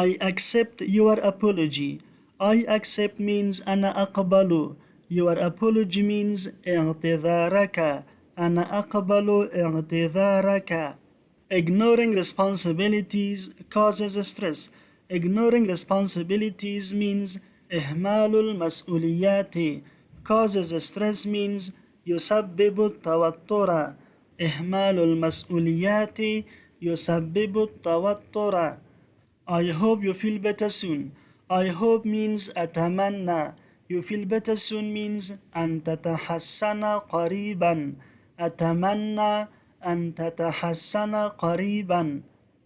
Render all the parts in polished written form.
I accept your apology. I accept means أنا أقبل. Your apology means اعتذارك. أنا أقبل اعتذارك. Ignoring responsibilities causes stress. Ignoring responsibilities means إهمال المسؤوليات. Causes stress means يسبب التوتر. إهمال المسؤوليات يسبب التوتر. I hope you feel better soon. I hope means أتمنى. You feel better soon means أن تتحسن قريبا. أتمنى أن تتحسن قريبا.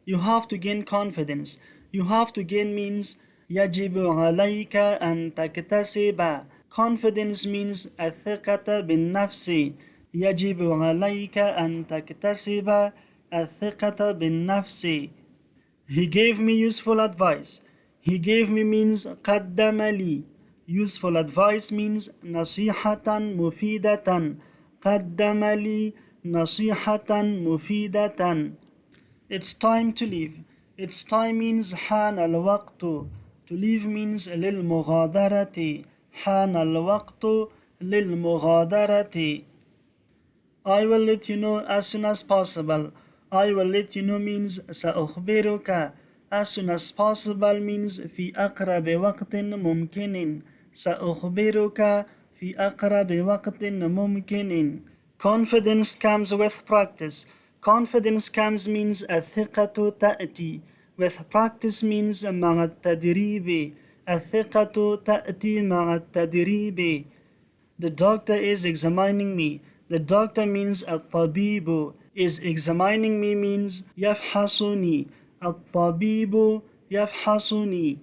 You have to gain confidence. You have to gain means يجب عليك أن تكتسب. Confidence means الثقة بالنفس. يجب عليك أن تكتسب الثقة بالنفس. He gave me useful advice. He gave me means قدم لي. Useful advice means نصيحة مفيدة. قدم لي نصيحة مفيدة. It's time to leave. It's time means حان الوقت. To leave means للمغادرة. حان الوقت للمغادرة. I will let you know as soon as possible. I will let you know means سأخبرك. As soon as possible means في أقرب وقت ممكن. سأخبرك في أقرب وقت ممكن. Confidence comes with practice. Confidence comes means الثقة تأتي. With practice means مع التدريب. الثقة تأتي مع التدريب. The doctor is examining me. The doctor means الطبيب. Is examining me means يفحصني. الطبيب يفحصني.